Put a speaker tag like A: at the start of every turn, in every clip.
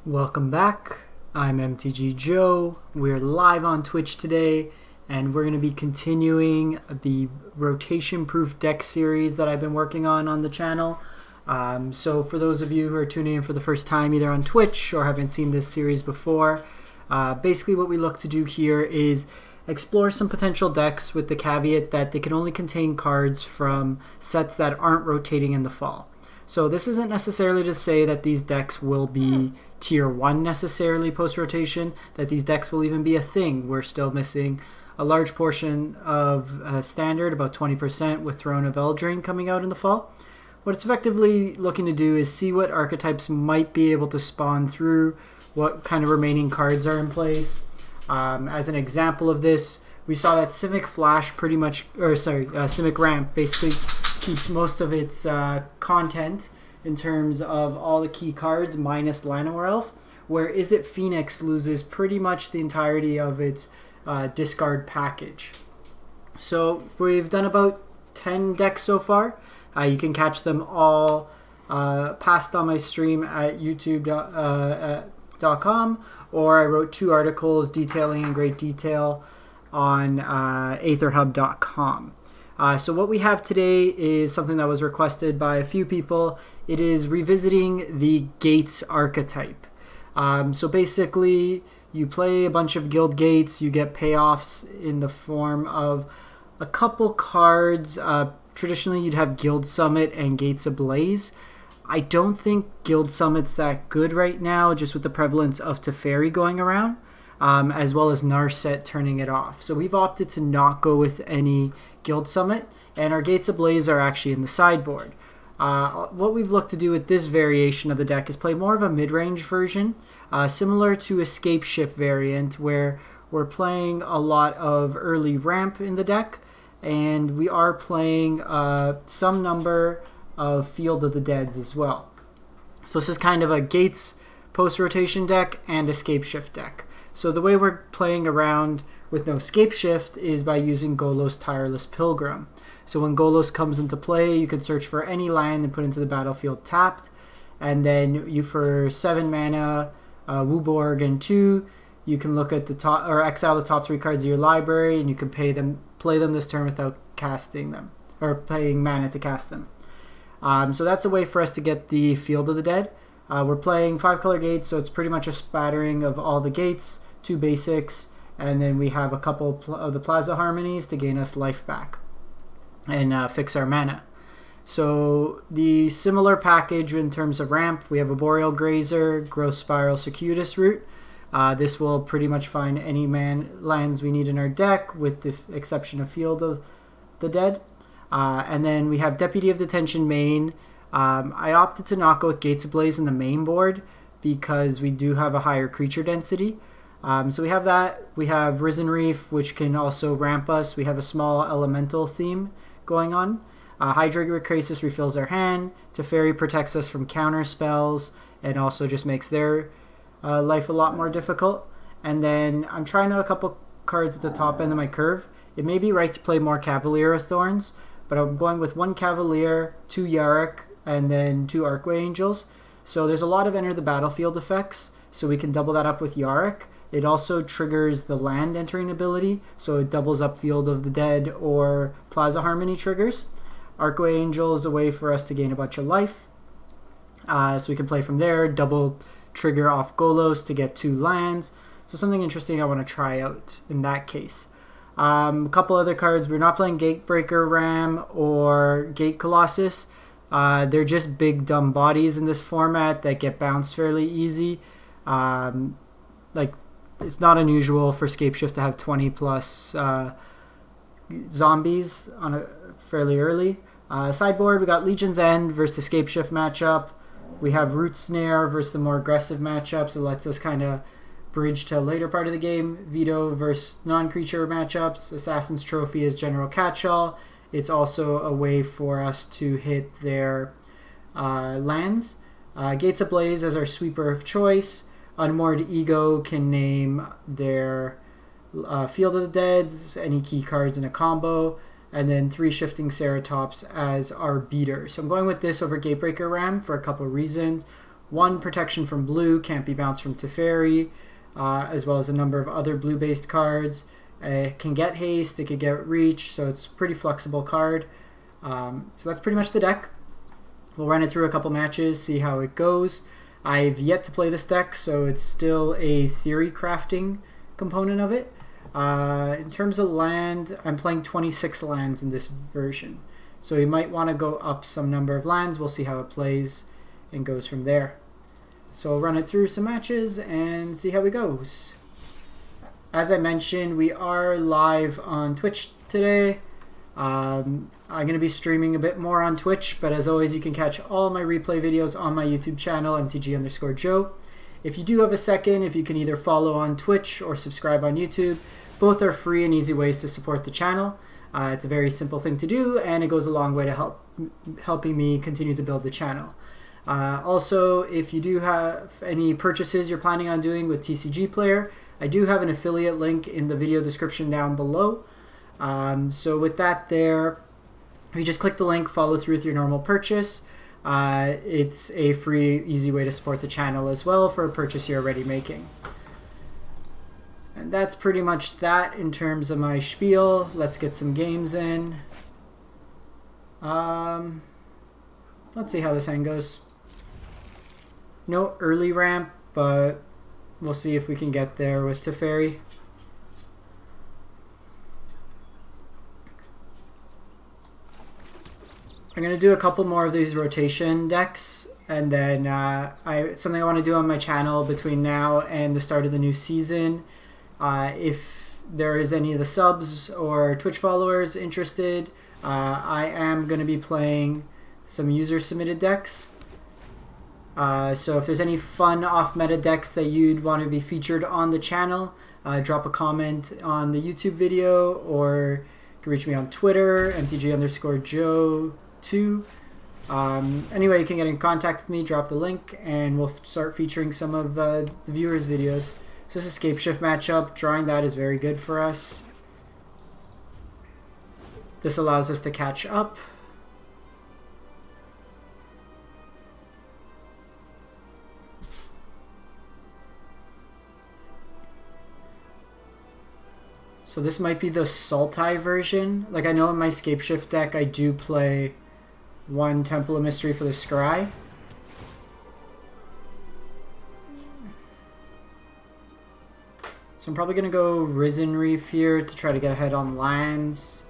A: Welcome back. I'm MTG Joe. We're live on Twitch today, and we're going to be continuing the rotation-proof deck series that I've been working on the channel. So for those of you who are tuning in for the first time, either on Twitch or haven't seen this series before, basically what we look to do here is explore some potential decks with the caveat that they can only contain cards from sets that aren't rotating in the fall. So this isn't necessarily to say that these decks will be tier 1 necessarily post-rotation, that these decks will even be a thing. We're still missing a large portion of standard, about 20%, with Throne of Eldraine coming out in the fall. What it's effectively looking to do is see what archetypes might be able to spawn through, what kind of remaining cards are in place. As an example of this, we saw that Simic Flash Simic Ramp basically keeps most of its content in terms of all the key cards minus Llanowar Elf, where Izzet Phoenix loses pretty much the entirety of its discard package. So we've done about 10 decks so far. You can catch them all passed on my stream at youtube.com, or I wrote 2 articles detailing in great detail on aetherhub.com. So what we have today is something that was requested by a few people. It is revisiting the Gates archetype. So basically, you play a bunch of guild gates, you get payoffs in the form of a couple cards. Traditionally, you'd have Guild Summit and Gates Ablaze. I don't think Guild Summit's that good right now, just with the prevalence of Teferi going around, as well as Narset turning it off. So we've opted to not go with any Guild Summit, and our Gates Ablaze are actually in the sideboard. What we've looked to do with this variation of the deck is play more of a mid-range version, similar to a Scapeshift variant, where we're playing a lot of early ramp in the deck, and we are playing some number of Field of the Deads as well. So this is kind of a Gates post-rotation deck and a Scapeshift deck. So the way we're playing around with no Scapeshift is by using Golos Tireless Pilgrim. So when Golos comes into play, you can search for any land and put into the battlefield tapped, and then you, for 7 mana, Wooborg and 2, you can look at the top, or exile the top 3 cards of your library, and you can play them this turn without casting them, or paying mana to cast them. So that's a way for us to get the Field of the Dead. We're playing 5-color gates, so it's pretty much a spattering of all the gates, 2 basics, and then we have a couple of the Plaza Harmonies to gain us life back and fix our mana. So the similar package in terms of ramp, we have a Boreal Grazer, Growth Spiral, Circuitous Route. This will pretty much find any lands we need in our deck, with the exception of Field of the Dead. And then we have Deputy of Detention main. I opted to not go with Gates Ablaze in the main board because we do have a higher creature density. So we have that. We have Risen Reef, which can also ramp us. We have a small elemental theme going on. Hydreigon Krasis refills our hand. Teferi protects us from counter spells and also just makes their life a lot more difficult. And then I'm trying out a couple cards at the top end of my curve. It may be right to play more Cavalier of Thorns, but I'm going with 1 Cavalier, 2 Yarok, and then 2 Archway Angels. So there's a lot of enter the battlefield effects, so we can double that up with Yarok. It also triggers the land entering ability, so it doubles up Field of the Dead or Plaza Harmony triggers. Archway Angel is a way for us to gain a bunch of life. So we can play from there, double trigger off Golos to get 2 lands. So something interesting I want to try out in that case. A couple other cards. We're not playing Gatebreaker Ram or Gate Colossus. They're just big dumb bodies in this format that get bounced fairly easy. It's not unusual for Scapeshift to have 20 plus zombies on fairly early. Sideboard, we got Legion's End versus the Scapeshift matchup. We have Root Snare versus the more aggressive matchups. It lets us kind of bridge to a later part of the game. Veto versus non-creature matchups. Assassin's Trophy is general catch-all. It's also a way for us to hit their lands. Gates Ablaze as our sweeper of choice. Unmoored Ego can name their Field of the Deads, any key cards in a combo. And then 3 Shifting Ceratops as our beater. So I'm going with this over Gatebreaker Ram for a couple of reasons. 1 protection from blue, can't be bounced from Teferi, as well as a number of other blue-based cards. It can get haste, it can get reach, so it's a pretty flexible card. So that's pretty much the deck. We'll run it through a couple matches, see how it goes. I've yet to play this deck, so it's still a theory crafting component of it. In terms of land, I'm playing 26 lands in this version. So you might want to go up some number of lands. We'll see how it plays and goes from there. So we'll run it through some matches and see how it goes. As I mentioned, we are live on Twitch today. I'm going to be streaming a bit more on Twitch, but as always, you can catch all my replay videos on my YouTube channel, MTG_Joe. If you do have a second, if you can either follow on Twitch or subscribe on YouTube, both are free and easy ways to support the channel. It's a very simple thing to do, and it goes a long way to helping me continue to build the channel. Also, if you do have any purchases you're planning on doing with TCG Player, I do have an affiliate link in the video description down below. So with that there, you just click the link, follow through with your normal purchase. It's a free, easy way to support the channel as well for a purchase you're already making. And that's pretty much that in terms of my spiel. Let's get some games in. Let's see how this hand goes. No early ramp, but we'll see if we can get there with Teferi. I'm going to do a couple more of these rotation decks, and then something I want to do on my channel between now and the start of the new season. If there is any of the subs or Twitch followers interested, I am going to be playing some user-submitted decks. So if there's any fun off-meta decks that you'd want to be featured on the channel, drop a comment on the YouTube video, or you can reach me on Twitter, MTG_Joe2. Anyway, you can get in contact with me, drop the link, and we'll start featuring some of the viewers' videos. So this is a Scapeshift matchup. Drawing that is very good for us. This allows us to catch up. So this might be the Sultai version. Like, I know in my Scapeshift deck I do play 1 Temple of Mystery for the Scry. So I'm probably going to go Risen Reef here to try to get ahead on lands.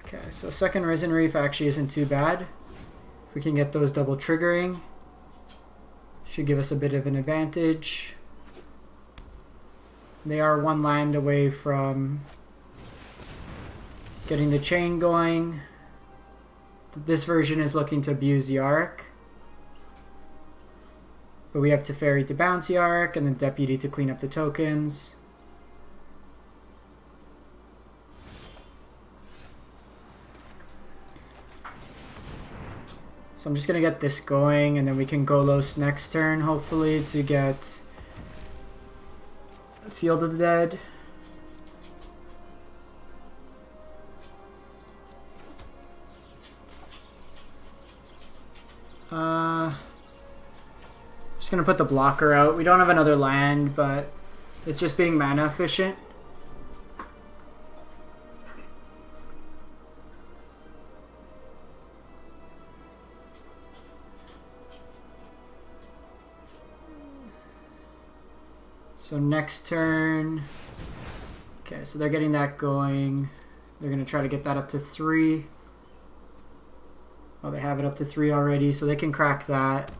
A: Okay, so second Risen Reef actually isn't too bad. If we can get those double triggering, should give us a bit of an advantage. They are 1 land away from getting the chain going. This version is looking to abuse Yarok. But we have Teferi to bounce Yarok and then Deputy to clean up the tokens. So I'm just going to get this going, and then we can Golos next turn, hopefully, to get Field of the Dead. Just going to put the blocker out. We don't have another land, but it's just being mana efficient. So next turn, okay, so they're getting that going. They're going to try to get that up to 3. Oh, they have it up to 3 already, so they can crack that.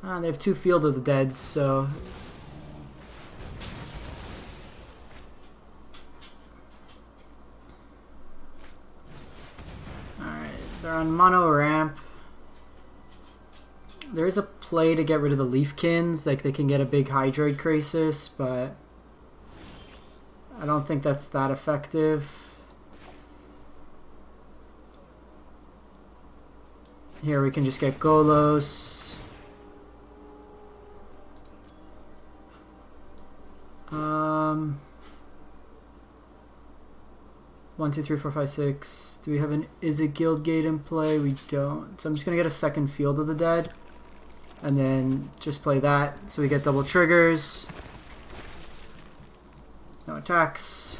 A: They have 2 Field of the Dead, so... Alright, they're on mono ramp. There is a play to get rid of the Leafkins, like they can get a big Hydroid Crisis, but I don't think that's that effective. Here we can just get Golos. 1, 2, 3, 4, 5, 6. Do we have an Is-It Guildgate in play? We don't. So I'm just going to get a second Field of the Dead. And then just play that. So we get double triggers. No attacks.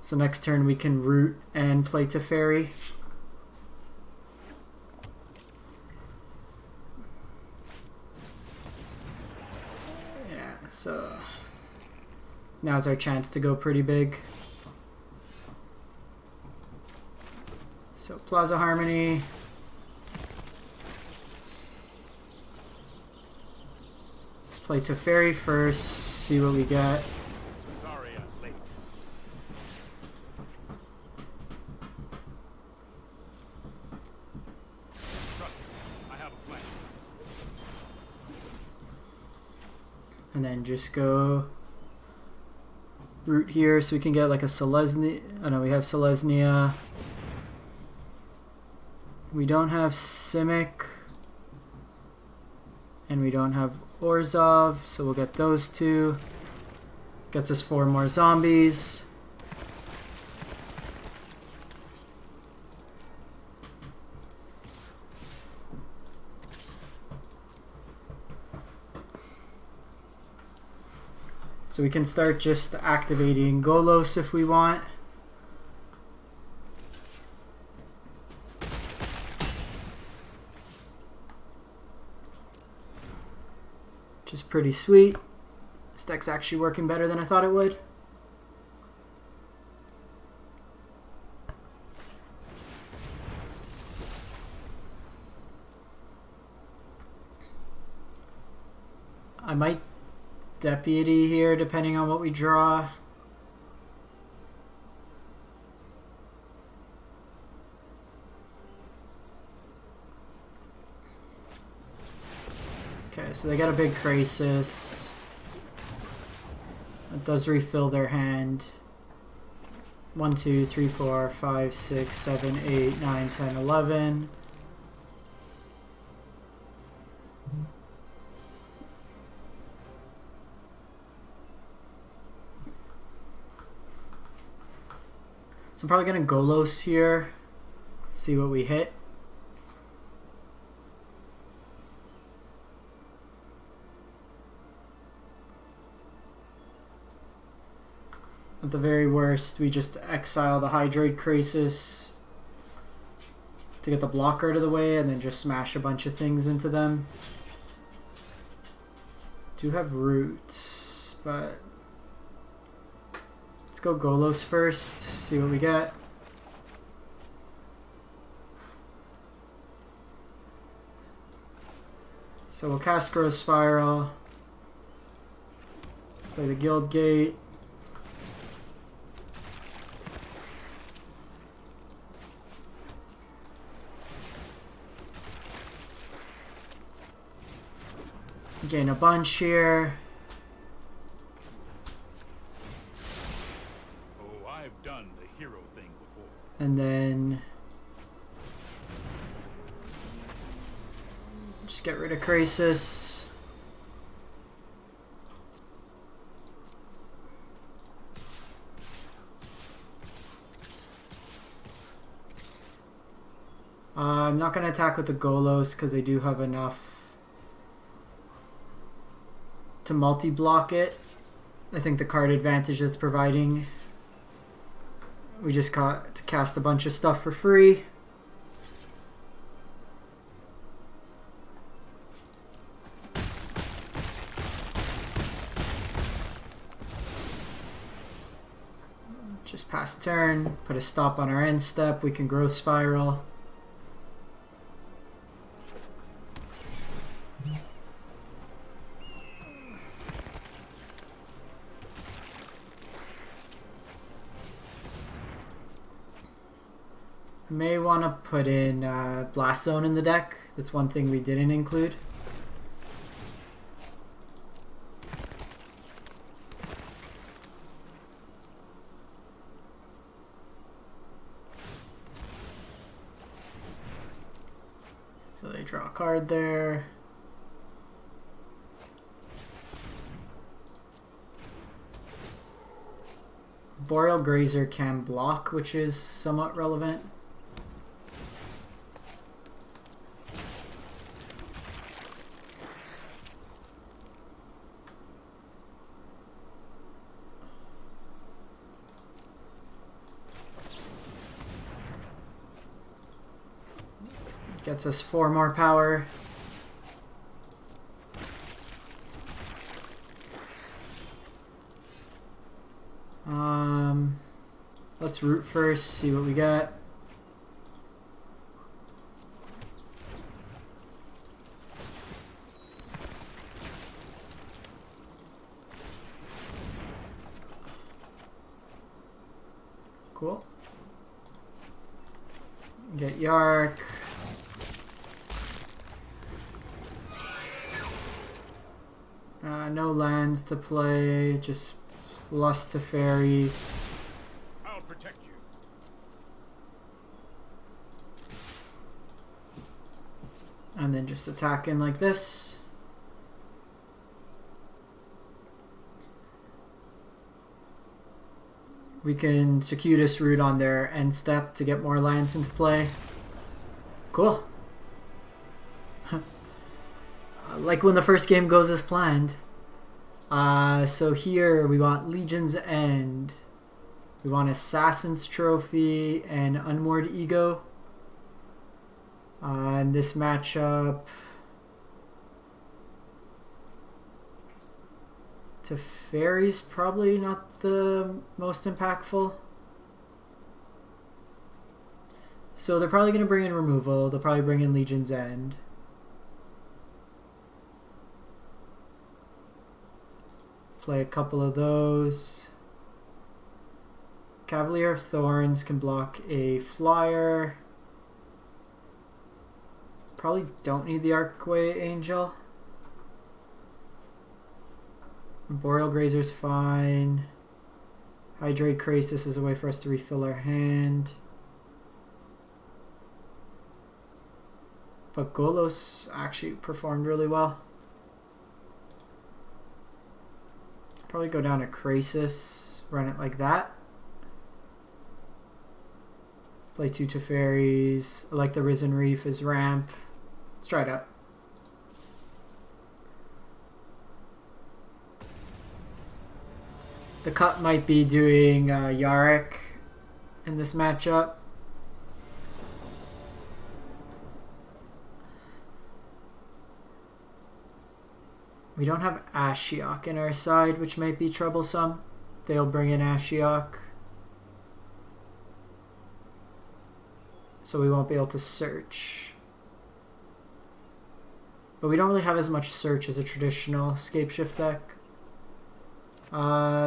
A: So next turn we can root and play Teferi. Yeah, so now's our chance to go pretty big. So Plaza of Harmony. Let's play Teferi first, see what we get.
B: Sorry I'm late. Trust me, I have a plan.
A: And then just go root here so we can get like a Selesnya. Oh no, we have Selesnya. We don't have Simic. And we don't have Orzhov, so we'll get those two. Gets us 4 more zombies. So we can start just activating Golos if we want. Which is pretty sweet. This deck's actually working better than I thought it would. I might Deputy here depending on what we draw. Okay, so they got a big Crisis. It does refill their hand. 1, 2, 3, 4, 5, 6, 7, 8, 9, 10, 11. So I'm probably going to Golos here. See what we hit. At the very worst, we just exile the Hydroid Crisis to get the blocker out of the way and then just smash a bunch of things into them. Do have roots, but let's go Golos first, see what we get. So we'll cast Growth Spiral, play the Guildgate. Gain a bunch here.
B: Oh, I've done the hero thing before.
A: And then just get rid of Crisis. I'm not going to attack with the Golos because they do have enough to multi-block it. I think the card advantage it's providing, we just got to cast a bunch of stuff for free. Just pass turn, put a stop on our end step, we can Growth Spiral. May want to put in Blast Zone in the deck. That's one thing we didn't include. So they draw a card there. Boreal Grazer can block, which is somewhat relevant. Gets us 4 more power. Let's root first, see what we got. Cool. Get Yarok. No lands to play, just plus to fairy.
B: I'll protect you.
A: And then just attack in like this. We can circuitous root on their end step to get more lands into play. Cool. Like when the first game goes as planned. So here we want Legion's End. We want Assassin's Trophy and Unmoored Ego. In this matchup, Teferi's probably not the most impactful. So they're probably going to bring in removal. They'll probably bring in Legion's End. Play a couple of those. Cavalier of Thorns can block a flyer. Probably don't need the Archway Angel. Boreal Grazer's fine. Hydrate Krasis is a way for us to refill our hand. But Golos actually performed really well. Probably go down to Krasis, run it like that. Play 2 Teferis. I like the Risen Reef as ramp. Let's try it out. The cut might be doing Yarok in this matchup. We don't have Ashiok in our side, which might be troublesome. They'll bring in Ashiok. So we won't be able to search. But we don't really have as much search as a traditional Scapeshift deck.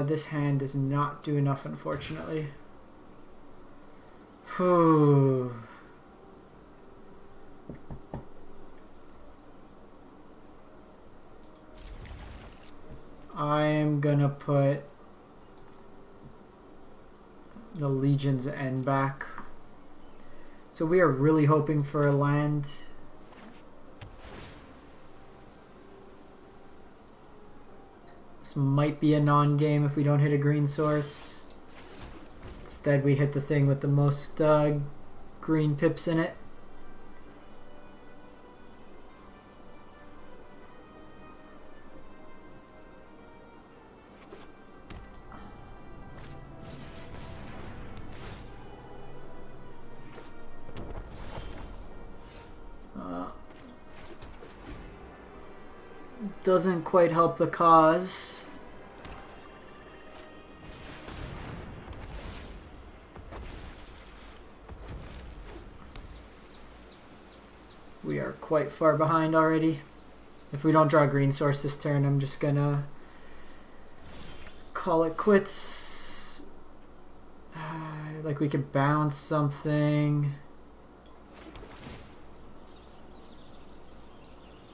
A: This hand does not do enough, unfortunately. Whew. I'm gonna put the Legion's End back. So we are really hoping for a land. This might be a non-game if we don't hit a green source. Instead we hit the thing with the most green pips in it. Doesn't quite help the cause. We are quite far behind already. If we don't draw a green source this turn, I'm just gonna call it quits. Like we could bounce something.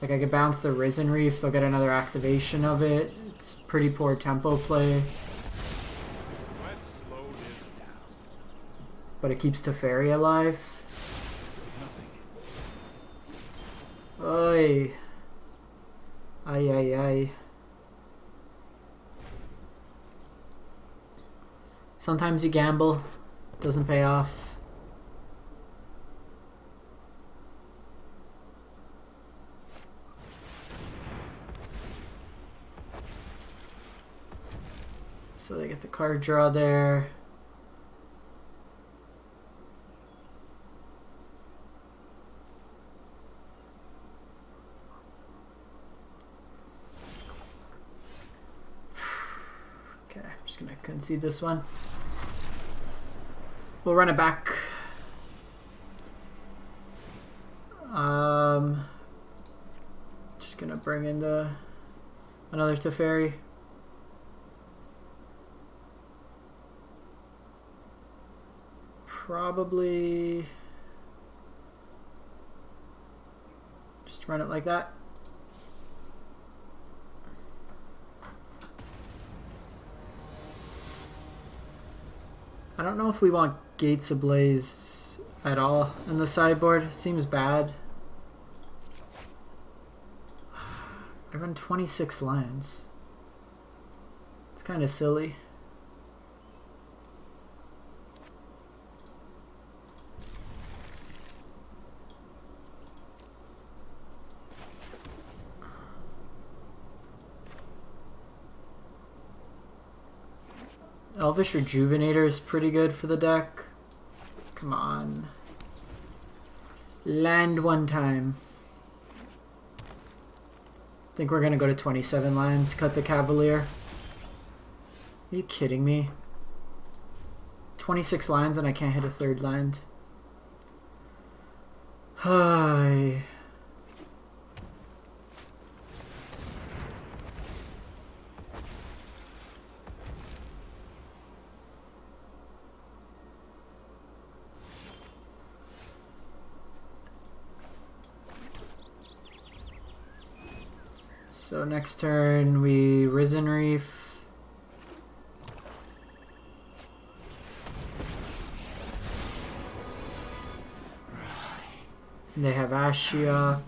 A: Like I could bounce the Risen Reef, they'll get another activation of it. It's pretty poor tempo play.
B: Let's slow this down.
A: But it keeps Teferi alive. Oy. Ay, ay, ay. Sometimes you gamble, doesn't pay off. So they get the card draw there. Okay, I'm just gonna concede this one. We'll run it back. Just gonna bring in another Teferi. Probably just run it like that. I don't know if we want Gates Ablaze at all in the sideboard. Seems bad. I run 26 lands. It's kind of silly. Elvish Rejuvenator is pretty good for the deck. Come on. Land one time. I think we're going to go to 27 lands. Cut the Cavalier. Are you kidding me? 26 lands and I can't hit a third land. Hi. So next turn we Risen Reef. They have Ashiok.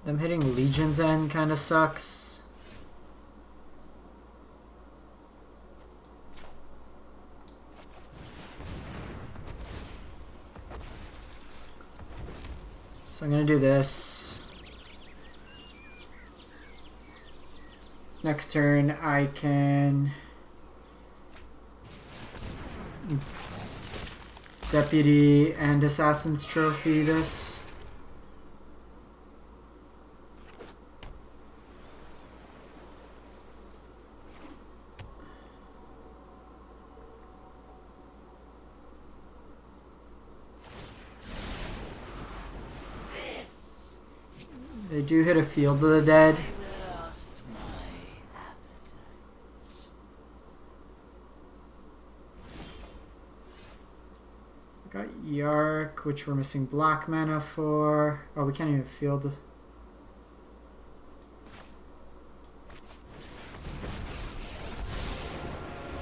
A: Them hitting Legion's End kind of sucks. So I'm going to do this. Next turn I can Deputy and Assassin's Trophy this. They do hit a Field of the Dead. Got Yarok, which we're missing black mana for. Oh, we can't even field.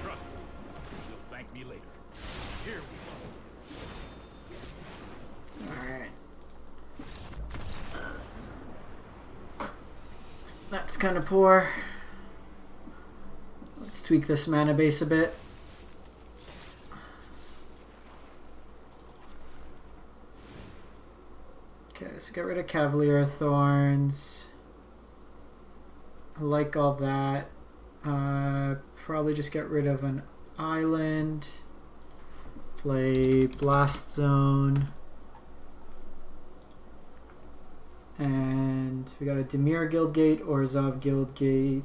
B: Trust me. You'll thank me later. Here we go.
A: Alright. That's kind of poor. Let's tweak this mana base a bit. Okay, so get rid of Cavalier Thorns. I like all that. Probably just get rid of an island. Play Blast Zone. And we got a Dimir Guildgate or Zav Guildgate.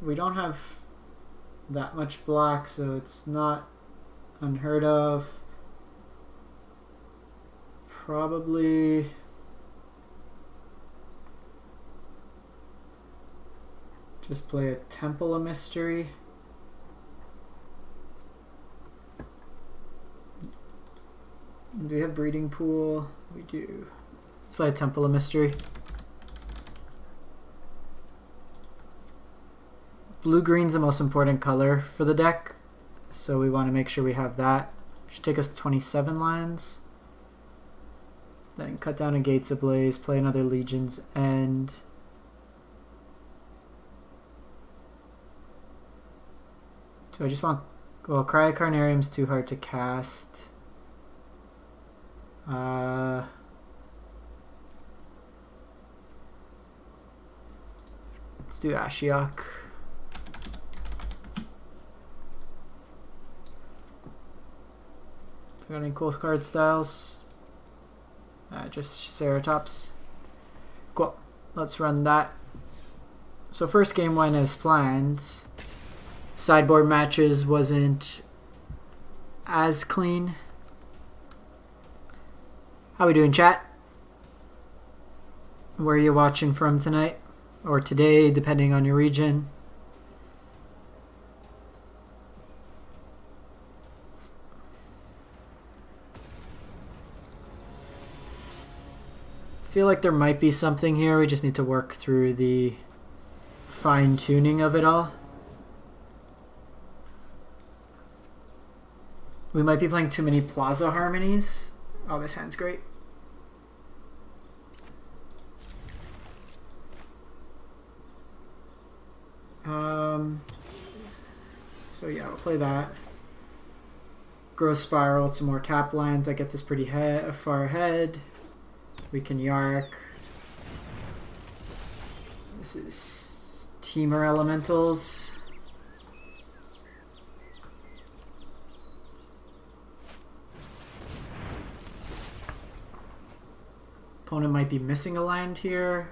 A: We don't have that much black, so it's not unheard of. Probably just play a Temple of Mystery. Do we have Breeding Pool? We do. Let's play a Temple of Mystery. Blue-green's the most important color for the deck, so we want to make sure we have that. Should take us 27 lands. Then cut down a Gates Ablaze, play another Legion's End. Do I just want... Well, Cryocarnarium's too hard to cast. Let's do Ashiok. Got any cool card styles? Just Ceratops. Cool. Let's run that. So first game went as planned. Sideboard matches wasn't as clean. How we doing, chat? Where are you watching from tonight? Or today, depending on your region. Feel like there might be something here. We just need to work through the fine-tuning of it all. We might be playing too many Plaza Harmonies. Oh, this hand's great. So yeah, we'll play that. Growth Spiral, some more tap lands. That gets us pretty far ahead. We can Yarok. This is Teamer Elementals. Opponent might be missing a land here.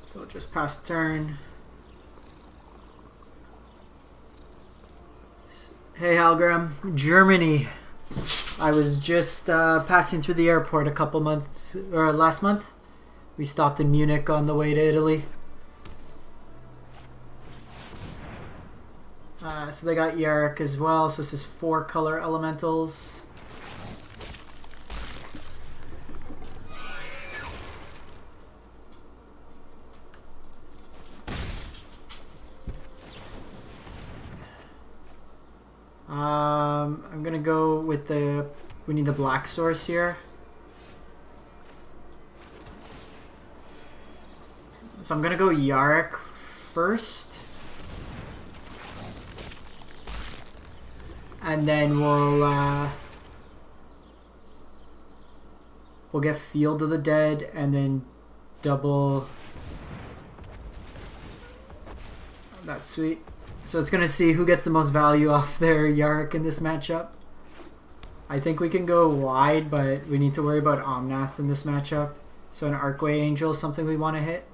A: So just pass turn. Hey Halgram, Germany. I was just passing through the airport a couple months, or last month. We stopped in Munich on the way to Italy. So they got Yarok as well. So this is 4 color elementals. I'm gonna go with the... We need the black source here. So I'm gonna go Yarok first. And then we'll get Field of the Dead and then double... That's sweet. So it's going to see who gets the most value off their Yarok in this matchup. I think we can go wide, but we need to worry about Omnath in this matchup. So an Archway Angel is something we want to hit.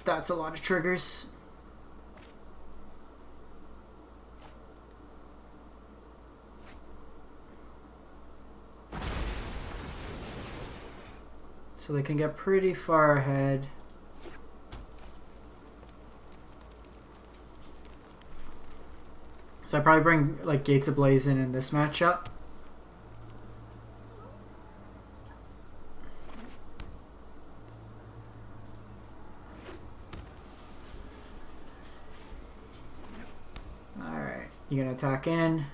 A: That's a lot of triggers. So they can get pretty far ahead. So I probably bring like Gates Ablaze in this matchup. Alright, you're gonna attack in.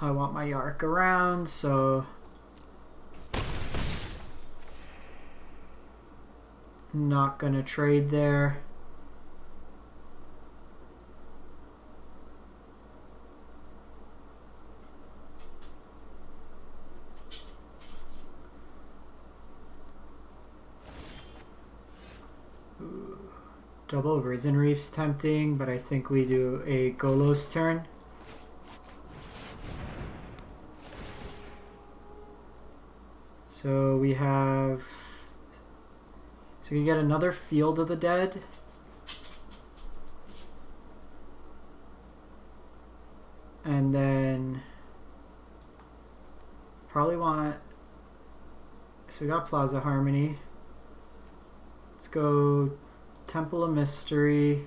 A: I want my Yarok around, so not gonna trade there. Ooh, double Risen Reef's tempting, but I think we do a Golos turn. So we have... So you get another Field of the Dead. And then... Probably want So we got Plaza of Harmony. Let's go Temple of Mystery.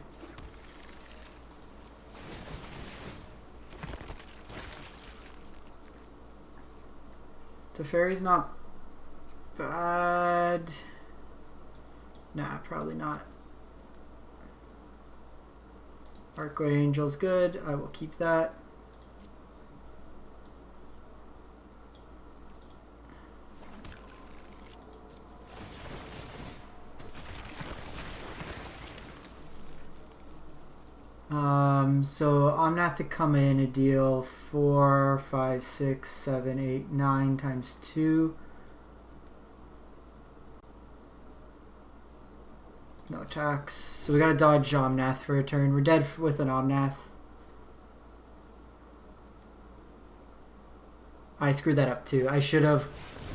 A: Teferi's not bad. Nah, probably not. Archangel's good. I will keep that. So Omnath to come in a deal 4, 5, 6, 7, 8, 9 times 2. No attacks. So we gotta dodge Omnath for a turn. We're dead with an Omnath. I screwed that up too. I should have.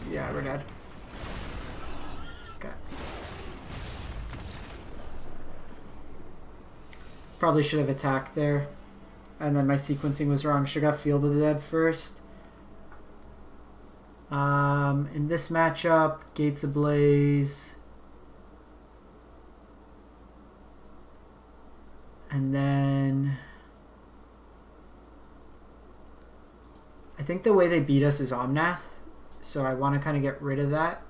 A: Yeah, we're dead. Okay. Probably should have attacked there. And then my sequencing was wrong. Should have got Field of the Dead first. In this matchup, Gates Ablaze. And then I think the way they beat us is Omnath, so I want to kind of get rid of that.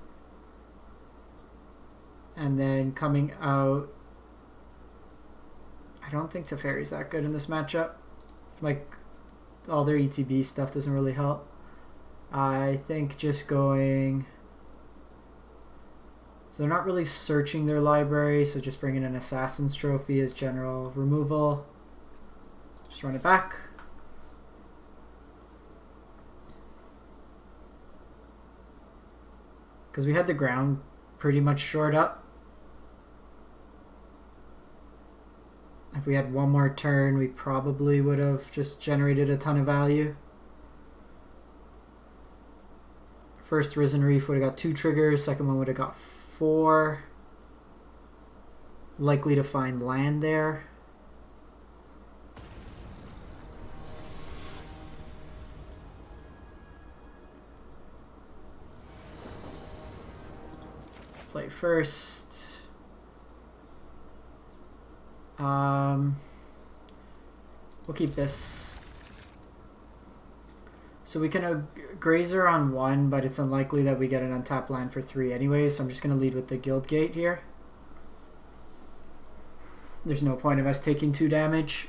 A: And then coming out, I don't think Teferi's that good in this matchup. Like, all their ETB stuff doesn't really help. I think just going... So they're not really searching their library, so just bringing an Assassin's Trophy as general removal. Just run it back. Because we had the ground pretty much shored up. If we had one more turn, we probably would have just generated a ton of value. First Risen Reef would have got 2 triggers, second one would have got 4. Likely to find land there. Play first. We'll keep this. So we can Grazer on 1, but it's unlikely that we get an untapped land for 3 anyway, so I'm just going to lead with the Guildgate here. There's no point of us taking 2 damage.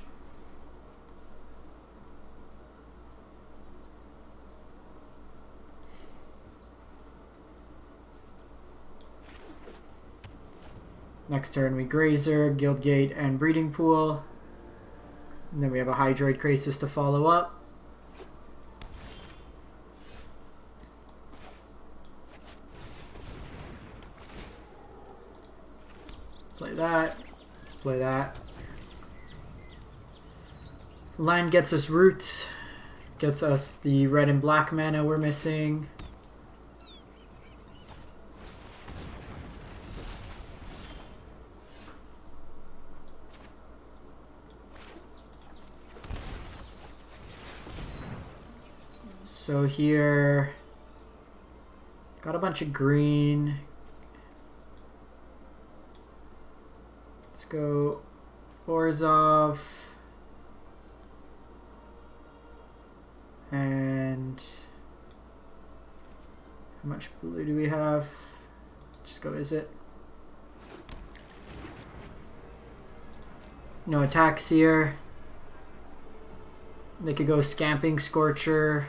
A: Next turn we Grazer, Guildgate, and Breeding Pool. And then we have a Hydroid Krasis to follow up. Play that. Play that. Land gets us roots. Gets us the red and black mana we're missing. So here, got a bunch of green. Let's go Orzhov. And how much blue do we have? Just go, is it? No attacks here. They could go Scamping Scorcher.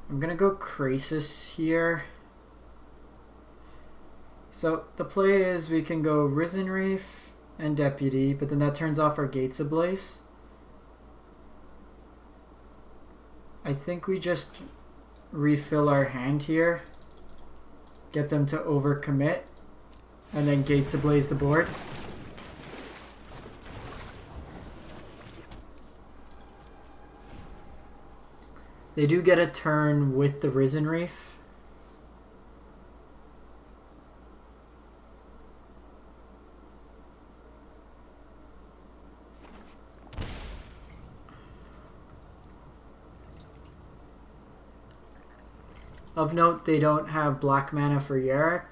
A: I'm gonna go Krasis here. So the play is we can go Risen Reef and Deputy, but then that turns off our Gates Ablaze. I think we just refill our hand here, get them to overcommit, and then Gates Ablaze the board. They do get a turn with the Risen Reef. Of note, they don't have black mana for Yarok.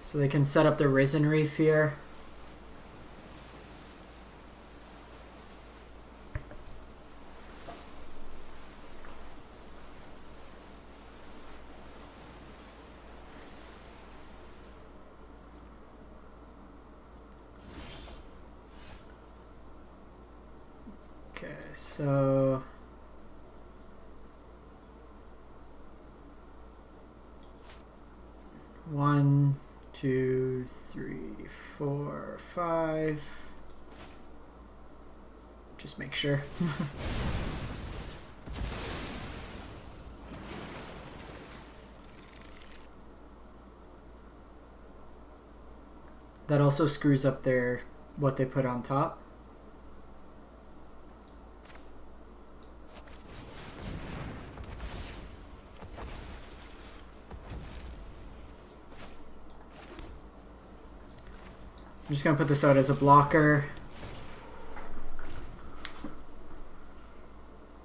A: So they can set up the Risen Reef here. Okay, so one, 2, 3, 4, 5. Just make sure. That also screws up their what they put on top. I'm just going to put this out as a blocker.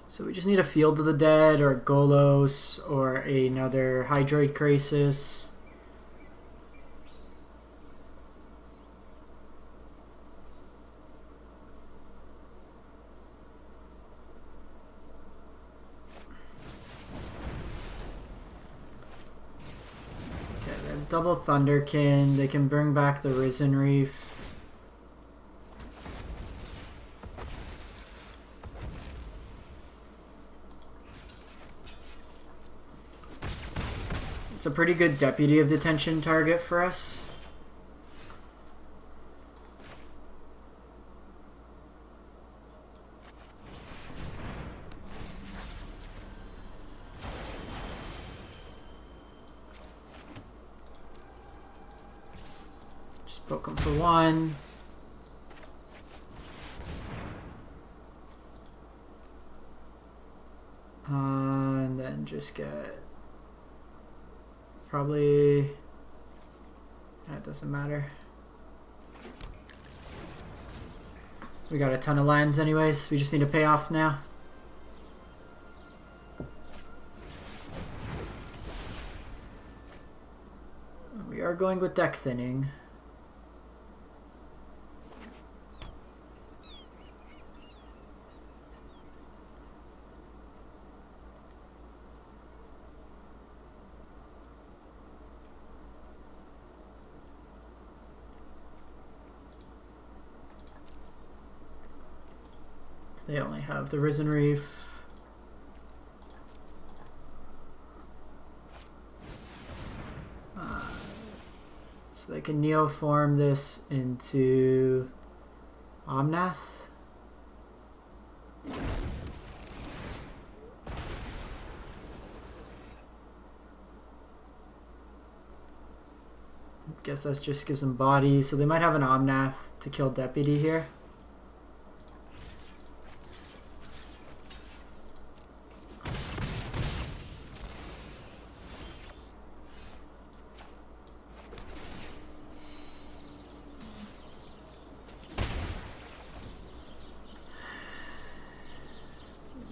A: So we just need a Field of the Dead or Golos or another Hydroid Crisis. Double Thunderkin. They can bring back the Risen Reef. It's a pretty good Deputy of Detention target for us. Poke him for 1. And then just get probably, that doesn't matter. We got a ton of lands anyways, we just need to pay off now. We are going with deck thinning. They only have the Risen Reef. So they can neoform this into Omnath. Guess that just gives them body. So they might have an Omnath to kill Deputy here.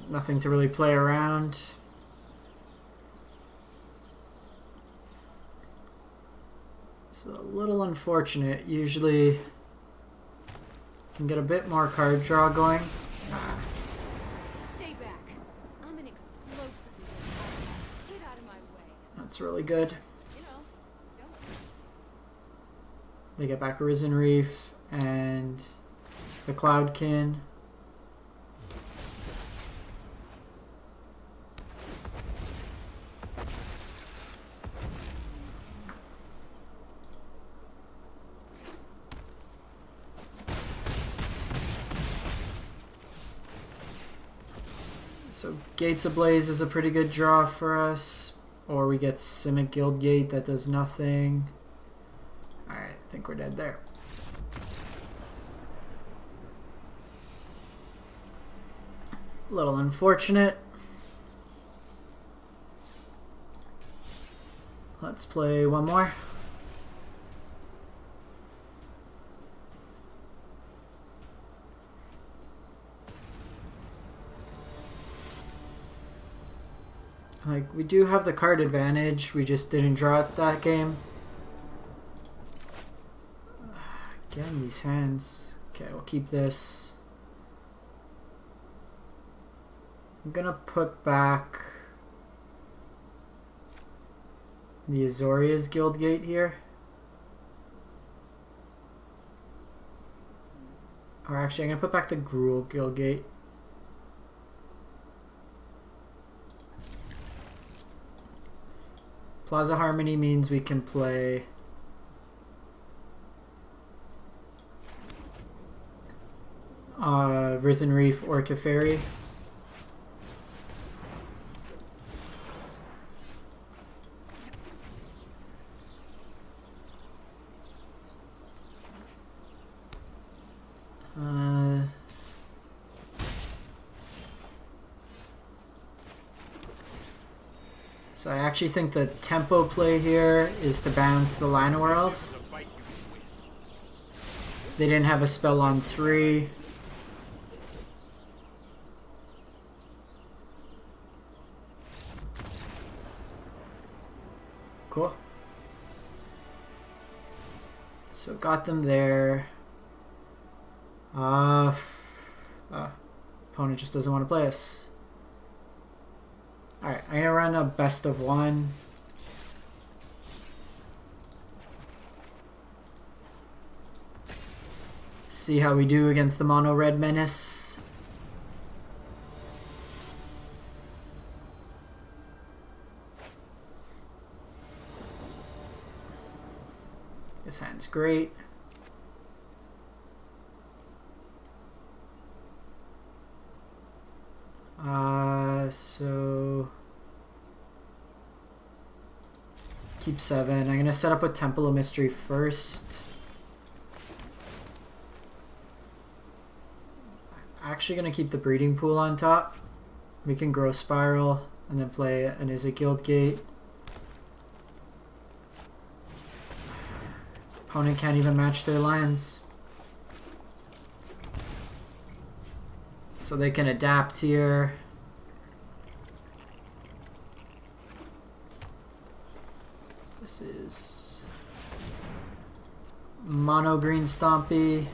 A: Nothing to really play around. It's a little unfortunate. Usually you can get a bit more card draw going.
C: Stay back. I'm an explosive. Get out of my way.
A: That's really good.
C: You know, don't.
A: They get back a Risen Reef and the Cloudkin. So Gates Ablaze is a pretty good draw for us. Or we get Simic Guildgate that does nothing. Alright, I think we're dead there. A little unfortunate. Let's play one more. Like, we do have the card advantage, we just didn't draw it that game. Again, these hands. Okay, we'll keep this. I'm gonna put back the Azoria's Guildgate here. Or actually, I'm gonna put back the Gruul Guildgate. Plaza Harmony means we can play Risen Reef or Teferi. So I actually think the tempo play here is to bounce the Llanowar Elf. They didn't have a spell on 3. Cool. So got them there. Opponent just doesn't want to play us. Alright, I'm gonna run a best of 1. See how we do against the mono red menace. This hand's great. So keep 7. I'm gonna set up with Temple of Mystery first. I'm actually gonna keep the Breeding Pool on top. We can grow Spiral and then play an Izzet Guildgate. Opponent can't even match their lands. So they can adapt here. This is mono green Stompy.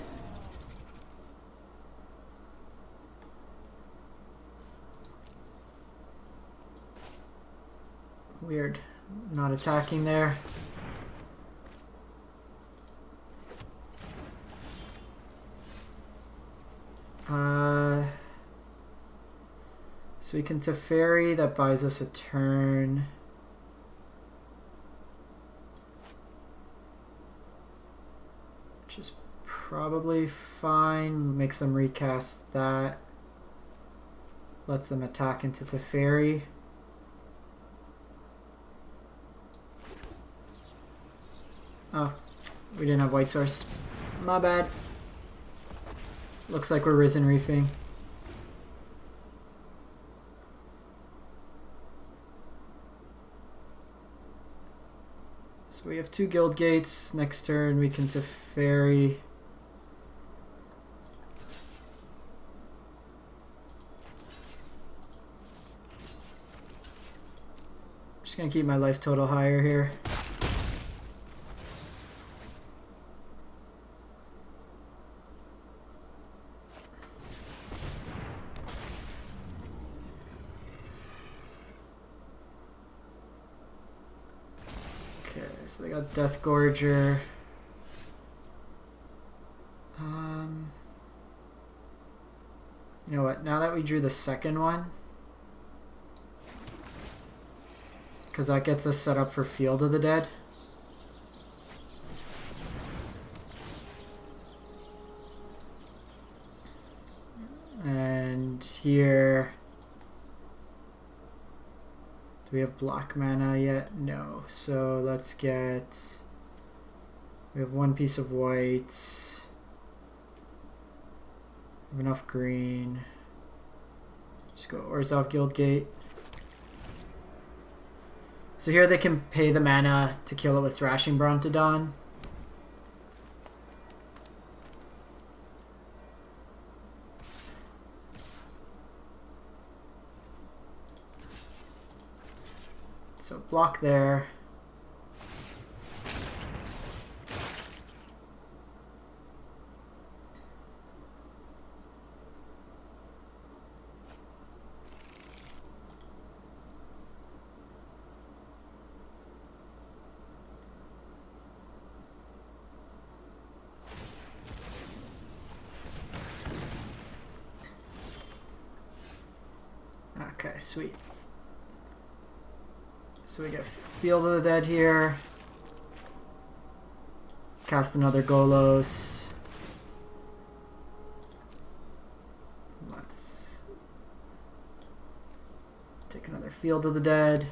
A: Weird, not attacking there. So we can Teferi, that buys us a turn. Which is probably fine. Makes them recast that. Lets them attack into Teferi. Oh, we didn't have white source. My bad. Looks like we're Risen Reefing. So we have 2 guild gates. Next turn we can Teferi. Just gonna keep my life total higher here. So they got Death Gorger. You know what? Now that we drew the second one, because that gets us set up for Field of the Dead. And here, Do we have black mana yet? No. So let's get... We have one piece of white. We have enough green. Just go Orzhov Guildgate. So here they can pay the mana to kill it with Thrashing Brontodon. So block there. Okay, sweet. So we get Field of the Dead here. Cast another Golos. Let's take another Field of the Dead.